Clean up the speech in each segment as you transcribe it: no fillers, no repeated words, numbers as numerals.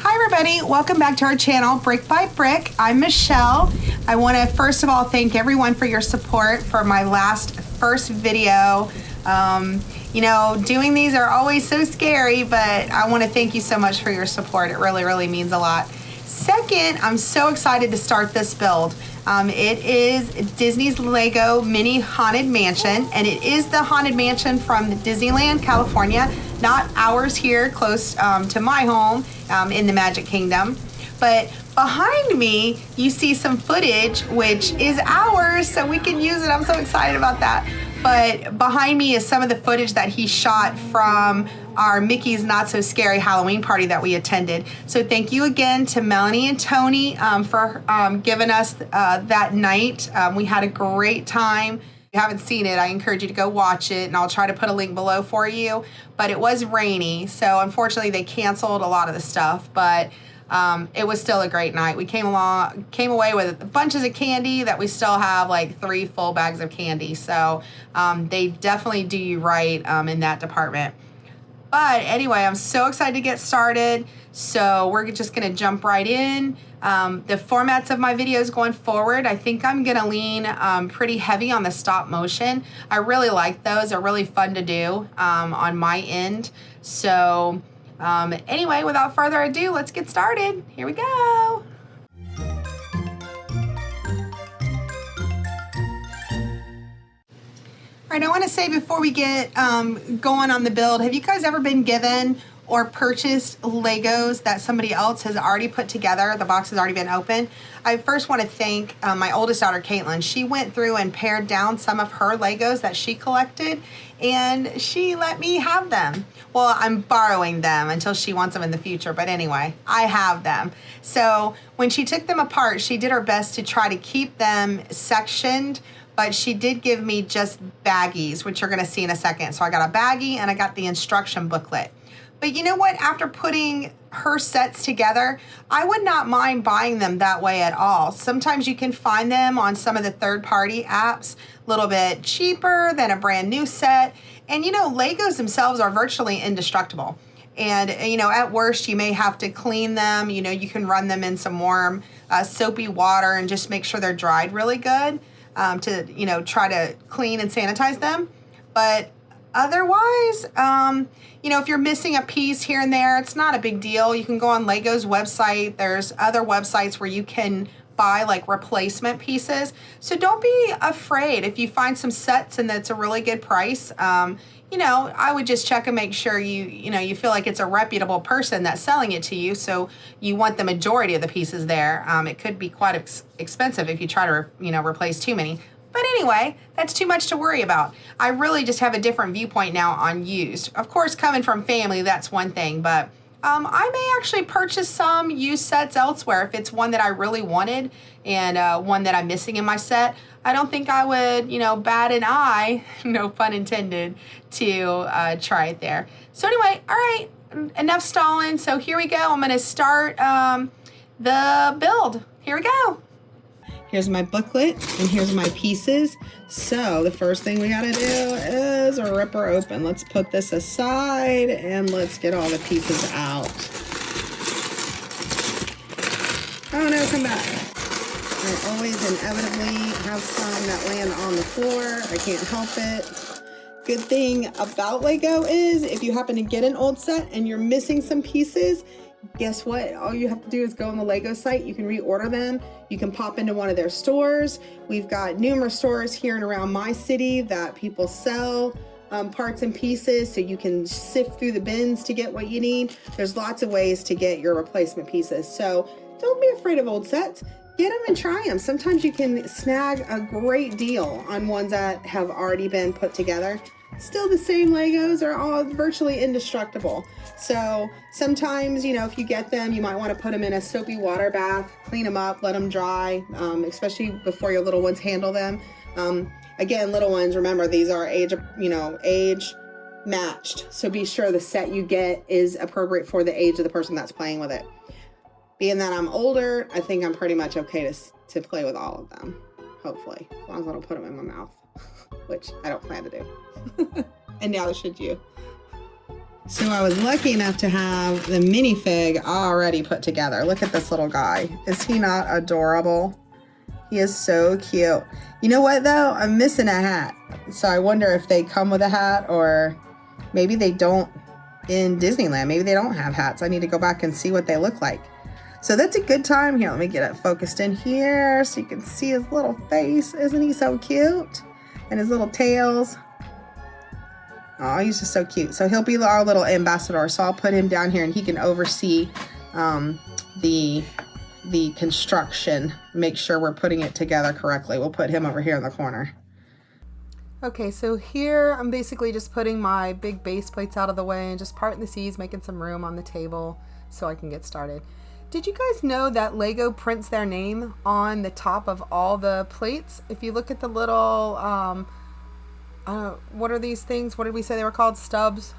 Hi everybody, welcome back to our channel, Brick by Brick. I'm Michelle. I want to first of all thank everyone for your support for my first video. You know, doing these are always so scary, but I want to thank you so much for your support. It really, really means a lot. Second, I'm so excited to start this build. It is Disney's Lego Mini Haunted Mansion, and it is the Haunted Mansion from Disneyland, California, not ours here close to my home in the Magic Kingdom. But behind me, you see some footage, which is ours, so we can use it. I'm so excited about that. But behind me is some of the footage that he shot from our Mickey's Not So Scary Halloween party that we attended. So thank you again to Melanie and Tony for giving us that night. We had a great time. If you haven't seen it, I encourage you to go watch it, and I'll try to put a link below for you. But it was rainy, so unfortunately they canceled a lot of the stuff, but it was still a great night. We came away with bunches of candy that we still have like 3 full bags of candy. So they definitely do you right in that department. But anyway, I'm so excited to get started. So we're just gonna jump right in. The formats of my videos going forward, I think I'm gonna lean pretty heavy on the stop motion. I really like those. They're really fun to do on my end. So anyway, without further ado, let's get started. Here we go. All right, I want to say before we get going on the build, have you guys ever been given or purchased Legos that somebody else has already put together? The box has already been opened. I first want to thank my oldest daughter, Caitlin. She went through and pared down some of her Legos that she collected, and she let me have them. Well, I'm borrowing them until she wants them in the future, but anyway, I have them. So when she took them apart, she did her best to try to keep them sectioned, but she did give me just baggies, which you're gonna see in a second. So I got a baggie and I got the instruction booklet. But you know what? After putting her sets together, I would not mind buying them that way at all. Sometimes you can find them on some of the third-party apps a little bit cheaper than a brand new set. And you know, Legos themselves are virtually indestructible. And you know, at worst, you may have to clean them. You know, you can run them in some warm, soapy water and just make sure they're dried really good to, you know, try to clean and sanitize them. But otherwise, you know, if you're missing a piece here and there, it's not a big deal. You can go on Lego's website. There's other websites where you can buy like replacement pieces. So don't be afraid if you find some sets and that's a really good price. You know, I would just check and make sure you feel like it's a reputable person that's selling it to you. So you want the majority of the pieces there. It could be quite expensive if you try to, replace too many. But anyway, that's too much to worry about. I really just have a different viewpoint now on used. Of course, coming from family, that's one thing, but I may actually purchase some used sets elsewhere if it's one that I really wanted and one that I'm missing in my set. I don't think I would, bat an eye, no pun intended, to try it there. So anyway, all right, enough stalling. So here we go. I'm going to start the build. Here we go. Here's my booklet and here's my pieces. So the first thing we gotta do is rip her open. Let's put this aside and let's get all the pieces out. Oh no, come back. I always inevitably have some that land on the floor. I can't help it. Good thing about Lego is if you happen to get an old set and you're missing some pieces, guess what? All you have to do is go on the Lego site. You can reorder them. You can pop into one of their stores. We've got numerous stores here and around my city that people sell parts and pieces, so you can sift through the bins to get what you need. There's lots of ways to get your replacement pieces. So don't be afraid of old sets. Get them and try them. Sometimes you can snag a great deal on ones that have already been put together. Still the same Legos are all virtually indestructible. So sometimes, if you get them, you might want to put them in a soapy water bath, clean them up, let them dry, especially before your little ones handle them. Again, little ones, remember, these are age matched. So be sure the set you get is appropriate for the age of the person that's playing with it. Being that I'm older, I think I'm pretty much okay to play with all of them, hopefully, as long as I don't put them in my mouth, which I don't plan to do. And neither should you. So I was lucky enough to have the minifig already put together. Look at this little guy. Is he not adorable? He is so cute. You know what though? I'm missing a hat. So I wonder if they come with a hat, or maybe they don't in Disneyland. Maybe they don't have hats. I need to go back and see what they look like. So that's a good time. Here, let me get it focused in here so you can see his little face. Isn't he so cute? And his little tails. Oh, he's just so cute. So he'll be our little ambassador. So I'll put him down here and he can oversee the construction. Make sure we're putting it together correctly. We'll put him over here in the corner. Okay, so here I'm basically just putting my big base plates out of the way and just parting the seams, making some room on the table so I can get started. Did you guys know that Lego prints their name on the top of all the plates? If you look at the little what are these things? What did we say they were called? Stubs.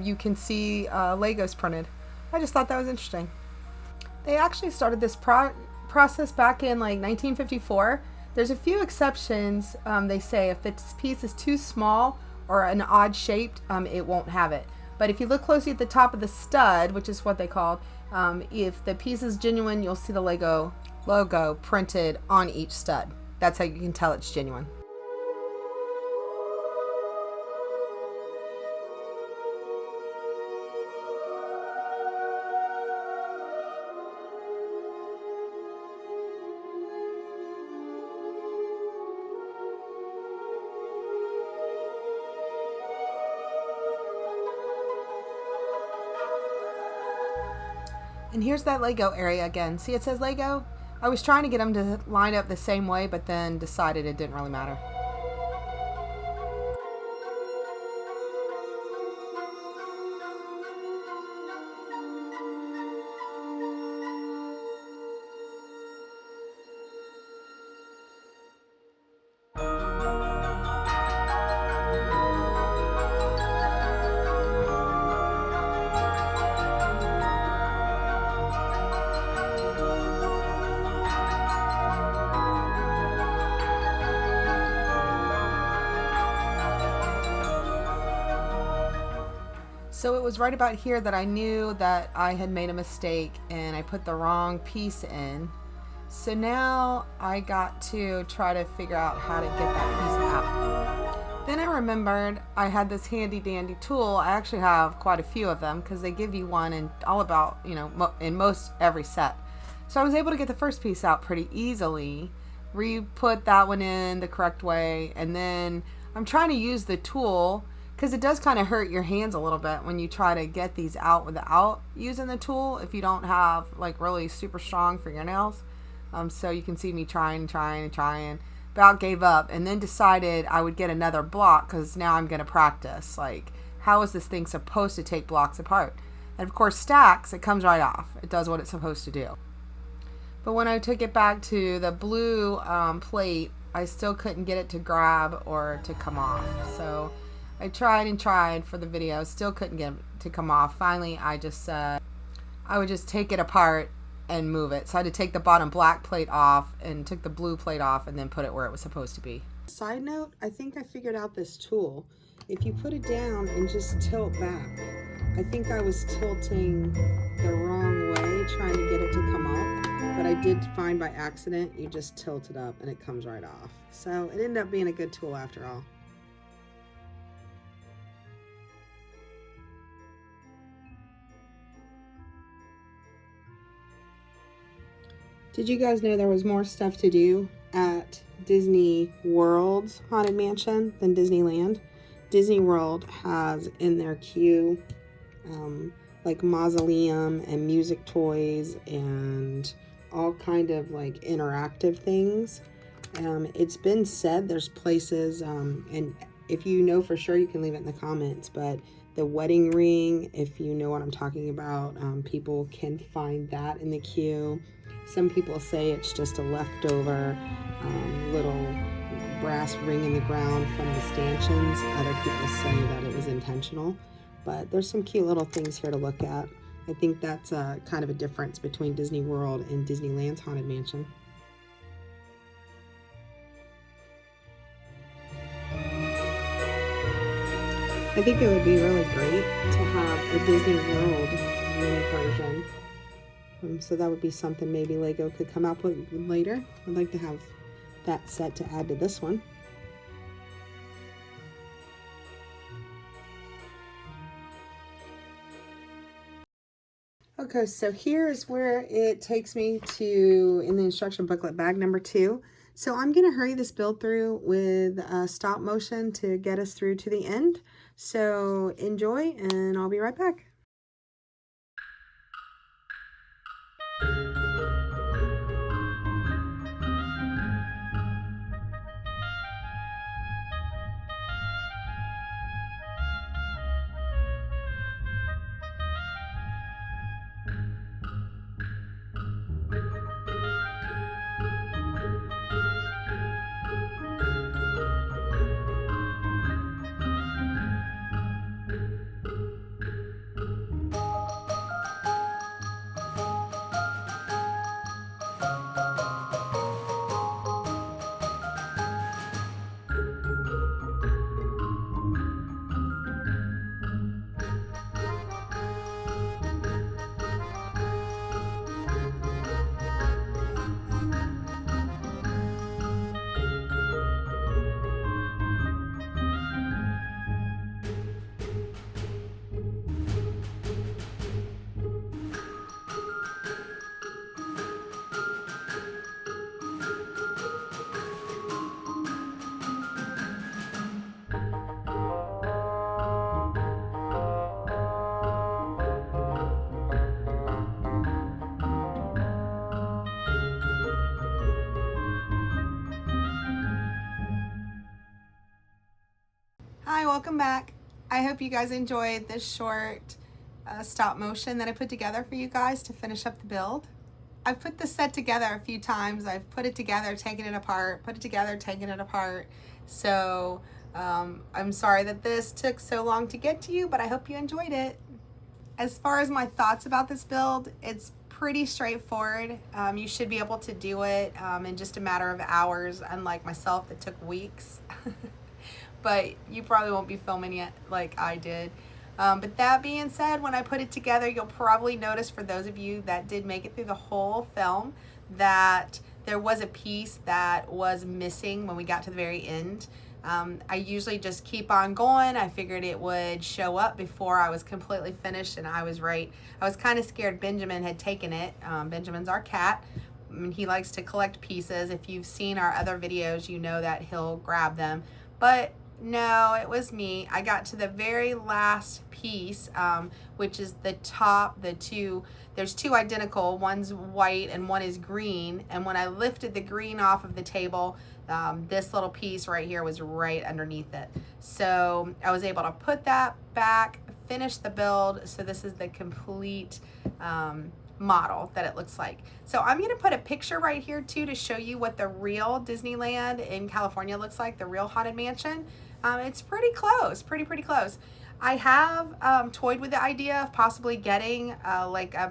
You can see Legos printed. I just thought that was interesting. They actually started this process back in like 1954. There's a few exceptions. They say if this piece is too small or an odd shaped, it won't have it. But if you look closely at the top of the stud, which is what they called, if the piece is genuine, you'll see the Lego logo printed on each stud. That's how you can tell it's genuine. And here's that Lego area again. See, it says Lego? I was trying to get them to line up the same way, but then decided it didn't really matter. So it was right about here that I knew that I had made a mistake and I put the wrong piece in. So now I got to try to figure out how to get that piece out. Then I remembered I had this handy dandy tool. I actually have quite a few of them because they give you one in all about, in most every set. So I was able to get the first piece out pretty easily, re-put that one in the correct way, and then I'm trying to use the tool because it does kind of hurt your hands a little bit when you try to get these out without using the tool if you don't have like really super strong fingernails. So you can see me trying, about gave up, and then decided I would get another block because now I'm going to practice. Like, how is this thing supposed to take blocks apart? And of course, stacks, it comes right off. It does what it's supposed to do. But when I took it back to the blue plate, I still couldn't get it to grab or to come off. So I tried and tried for the video, still couldn't get it to come off. Finally, I just said I would just take it apart and move it. So I had to take the bottom black plate off and took the blue plate off and then put it where it was supposed to be. Side note, I think I figured out this tool. If you put it down and just tilt back, I think I was tilting the wrong way trying to get it to come up, but I did find by accident you just tilt it up and it comes right off. So it ended up being a good tool after all. Did you guys know there was more stuff to do at Disney World's Haunted Mansion than Disneyland? Disney World has in their queue like mausoleum and music toys and all kind of like interactive things. It's been said there's places, and if you know for sure you can leave it in the comments, but the wedding ring, if you know what I'm talking about, people can find that in the queue. Some people say it's just a leftover little brass ring in the ground from the stanchions. Other people say that it was intentional. But there's some cute little things here to look at. I think that's kind of a difference between Disney World and Disneyland's Haunted Mansion. I think it would be really great to have a Disney World mini version. So that would be something maybe Lego could come up with later. I'd like to have that set to add to this one. Okay, so here's where it takes me to, in the instruction booklet, bag number 2. So I'm going to hurry this build through with stop motion to get us through to the end. So enjoy, and I'll be right back. Hi, welcome back. I hope you guys enjoyed this short stop motion that I put together for you guys to finish up the build. I've put this set together a few times. I've put it together, taken it apart, put it together, taken it apart. So I'm sorry that this took so long to get to you, but I hope you enjoyed it. As far as my thoughts about this build, it's pretty straightforward. You should be able to do it in just a matter of hours, unlike myself that took weeks. But you probably won't be filming it like I did. But that being said, when I put it together, you'll probably notice, for those of you that did make it through the whole film, that there was a piece that was missing when we got to the very end. I usually just keep on going. I figured it would show up before I was completely finished, and I was right. I was kind of scared Benjamin had taken it. Benjamin's our cat. He likes to collect pieces. If you've seen our other videos, you know that he'll grab them. But no, it was me. I got to the very last piece, which is the top, there's two identical, one's white and one is green. And when I lifted the green off of the table, this little piece right here was right underneath it. So I was able to put that back, finish the build. So this is the complete model that it looks like. So I'm going to put a picture right here too to show you what the real Disneyland in California looks like, the real Haunted Mansion. It's pretty close, pretty close. I have toyed with the idea of possibly getting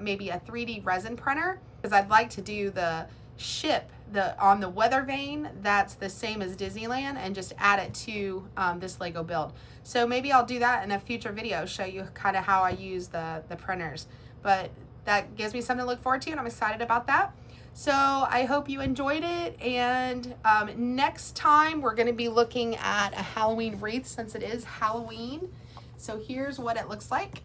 maybe a 3D resin printer, because I'd like to do the ship on the weather vane that's the same as Disneyland, and just add it to this Lego build. So maybe I'll do that in a future video, show you kind of how I use the printers. But that gives me something to look forward to, and I'm excited about that. So I hope you enjoyed it, and next time we're going to be looking at a Halloween wreath, since it is Halloween. So here's what it looks like.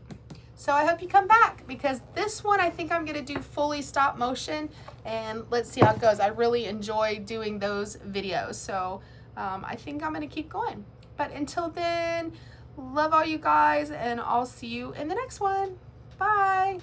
So I hope you come back, because this one I think I'm going to do fully stop motion, and let's see how it goes. I really enjoy doing those videos, so I think I'm going to keep going. But until then, love all you guys, and I'll see you in the next one. Bye.